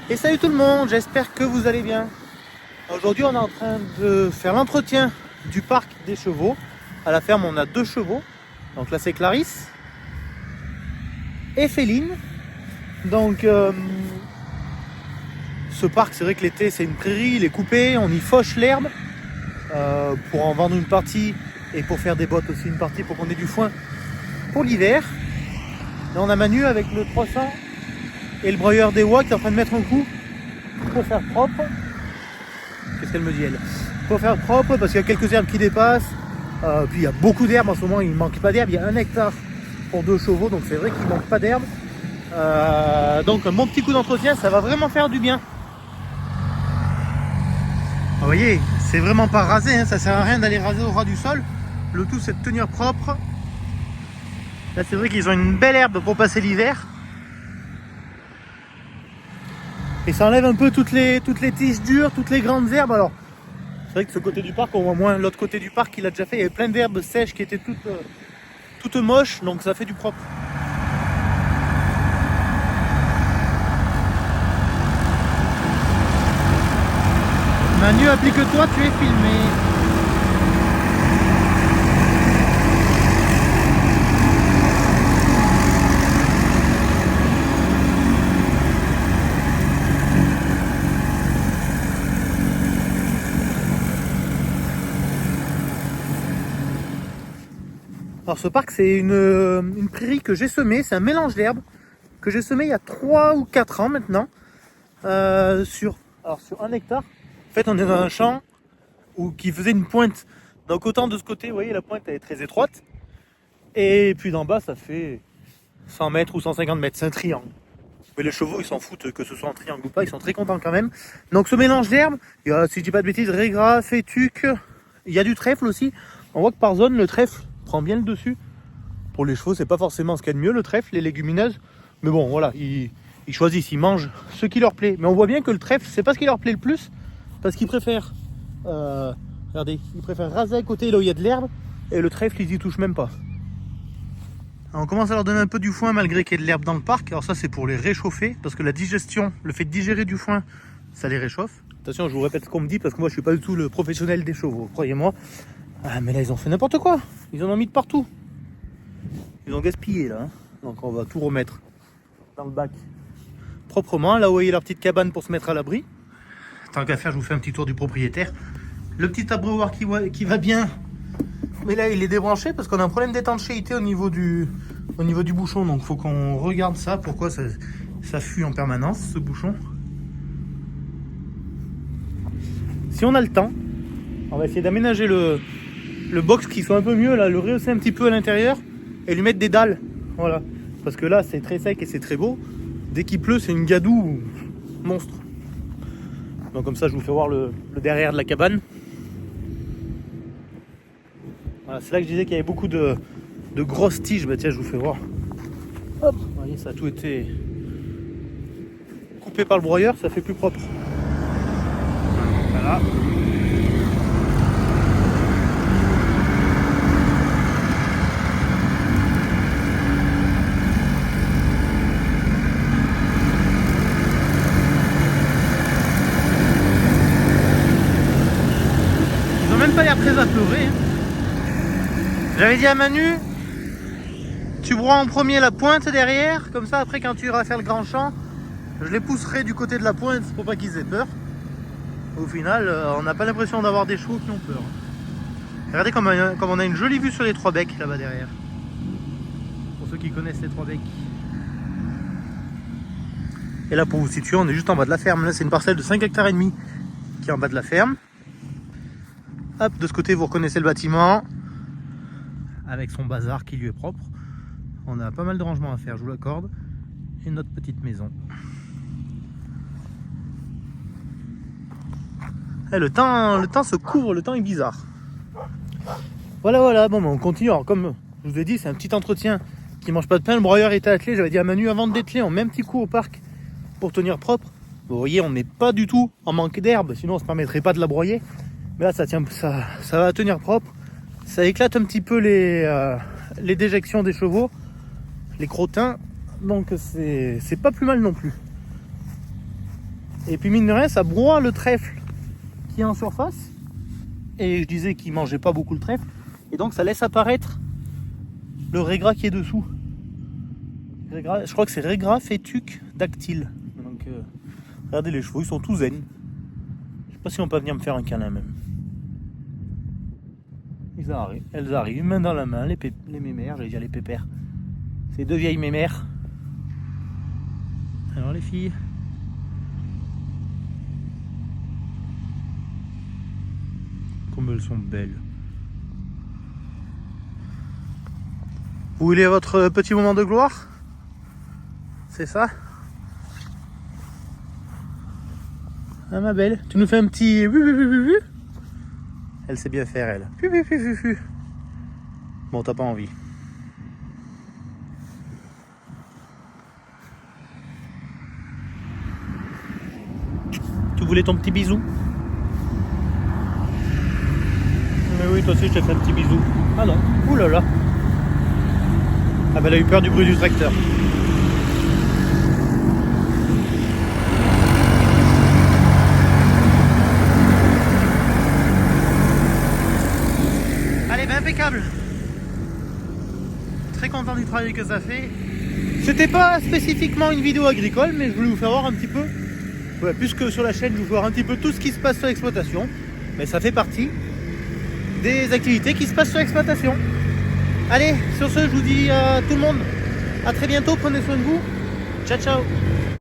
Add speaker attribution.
Speaker 1: Et salut tout le monde, j'espère que vous allez bien. Aujourd'hui on est en train de faire l'entretien du parc des chevaux. À la ferme on a 2 chevaux. Donc là c'est Clarisse et Féline. Donc ce parc, c'est vrai que l'été c'est une prairie, il est coupé, on y fauche l'herbe pour en vendre une partie et pour faire des bottes aussi une partie pour qu'on ait du foin pour l'hiver. Là on a Manu avec le 300 et le broyeur des Oies qui est en train de mettre un coup pour faire propre. Qu'est-ce qu'elle me dit elle? Pour faire propre parce qu'il y a quelques herbes qui dépassent. Puis il y a beaucoup d'herbes en ce moment, il ne manque pas d'herbe. Il y a 1 hectare pour 2 chevaux, donc c'est vrai qu'il ne manque pas d'herbe. Donc un bon petit coup d'entretien, ça va vraiment faire du bien. Vous voyez, c'est vraiment pas rasé, hein, ça sert à rien d'aller raser au ras du sol. Le tout c'est de tenir propre. Là c'est vrai qu'ils ont une belle herbe pour passer l'hiver. Et ça enlève un peu toutes les tiges dures, toutes les grandes herbes. Alors, c'est vrai que ce côté du parc, on voit moins l'autre côté du parc qu'il a déjà fait. Il y avait plein d'herbes sèches qui étaient toutes moches, donc ça fait du propre. Manu, applique-toi, tu es filmé. Alors ce parc c'est une prairie que j'ai semée, c'est un mélange d'herbes que j'ai semé il y a 3 ou 4 ans maintenant sur 1 hectare. En fait on est dans un champ qui faisait une pointe. Donc autant de ce côté, vous voyez la pointe elle est très étroite. Et puis d'en bas ça fait 100 mètres ou 150 mètres, c'est un triangle. Mais les chevaux ils s'en foutent que ce soit un triangle ou pas, ils sont très contents quand même. Donc ce mélange d'herbes, il y a, si je dis pas de bêtises, régras, fétuc, il y a du trèfle aussi. On voit que par zone le trèfle prend bien le dessus. Pour les chevaux, c'est pas forcément ce qu'il y a de mieux, le trèfle, les légumineuses. Mais bon, voilà, ils choisissent, ils mangent ce qui leur plaît. Mais on voit bien que le trèfle, c'est pas ce qui leur plaît le plus, parce qu'ils préfèrent, regardez, ils préfèrent raser à côté là où il y a de l'herbe, et le trèfle, ils y touchent même pas. Alors, on commence à leur donner un peu du foin malgré qu'il y ait de l'herbe dans le parc. Alors ça, c'est pour les réchauffer, parce que la digestion, le fait de digérer du foin, ça les réchauffe. Attention, je vous répète ce qu'on me dit, parce que moi, je suis pas du tout le professionnel des chevaux, croyez-moi. Ah, mais là, ils ont fait n'importe quoi. Ils en ont mis de partout. Ils ont gaspillé, là. Hein. Donc, on va tout remettre dans le bac proprement. Là où il y a leur petite cabane pour se mettre à l'abri. Tant qu'à faire, je vous fais un petit tour du propriétaire. Le petit abreuvoir qui va bien. Mais là, il est débranché parce qu'on a un problème d'étanchéité au niveau du bouchon. Donc, il faut qu'on regarde ça. Pourquoi ça fuit en permanence, ce bouchon. Si on a le temps, on va essayer d'aménager le box qui soit un peu mieux, là, le rehausser un petit peu à l'intérieur et lui mettre des dalles. Voilà. Parce que là, c'est très sec et c'est très beau. Dès qu'il pleut, c'est une gadoue monstre. Donc comme ça, je vous fais voir le derrière de la cabane. Voilà, c'est là que je disais qu'il y avait beaucoup de grosses tiges. Bah tiens, je vous fais voir. Hop, vous voyez, ça a tout été coupé par le broyeur, ça fait plus propre. Voilà. Pas l'air très apeuré. J'avais dit à Manu, tu broies en premier la pointe derrière, comme ça après quand tu iras faire le grand champ, je les pousserai du côté de la pointe pour pas qu'ils aient peur. Au final, on n'a pas l'impression d'avoir des chevaux qui ont peur. Regardez comme on a une jolie vue sur les 3 becs là-bas derrière. Pour ceux qui connaissent les 3 becs. Et là pour vous situer, on est juste en bas de la ferme. Là c'est une parcelle de 5 hectares et demi qui est en bas de la ferme. Hop, de ce côté, vous reconnaissez le bâtiment avec son bazar qui lui est propre. On a pas mal de rangements à faire, je vous l'accorde. Et notre petite maison. Et le temps se couvre, le temps est bizarre. Voilà, bon, on continue. Alors, comme je vous ai dit, c'est un petit entretien qui mange pas de pain. Le broyeur était attelé. J'avais dit à Manu avant de dételer, on met un petit coup au parc pour tenir propre. Vous voyez, on n'est pas du tout en manque d'herbe, sinon on ne se permettrait pas de la broyer. Mais là, ça va tenir propre. Ça éclate un petit peu les déjections des chevaux, les crottins. Donc c'est pas plus mal non plus. Et puis mine de rien, ça broie le trèfle qui est en surface. Et je disais qu'il mangeait pas beaucoup le trèfle. Et donc ça laisse apparaître le régras qui est dessous. Je crois que c'est régras fétuque dactyle. Donc regardez les chevaux, ils sont tous zen. Je sais pas si on peut venir me faire un câlin même. Elles arrivent, main dans la main, les mémères, j'allais dire les pépères. C'est deux vieilles mémères. Alors les filles. Comme elles sont belles. Vous voulez votre petit moment de gloire? C'est ça? Ah ma belle, tu nous fais un petit... Elle sait bien faire elle. Bon, t'as pas envie. Tu voulais ton petit bisou? Mais oui, toi aussi je te fais un petit bisou. Ah non, oulala. Ah ben elle a eu peur du bruit du tracteur. Allez, ben impeccable. Très content du travail que ça fait. C'était pas spécifiquement une vidéo agricole, mais je voulais vous faire voir un petit peu. Ouais, puisque sur la chaîne, je vous voir un petit peu tout ce qui se passe sur l'exploitation. Mais ça fait partie des activités qui se passent sur l'exploitation. Allez, sur ce, je vous dis à tout le monde, à très bientôt, prenez soin de vous. Ciao, ciao.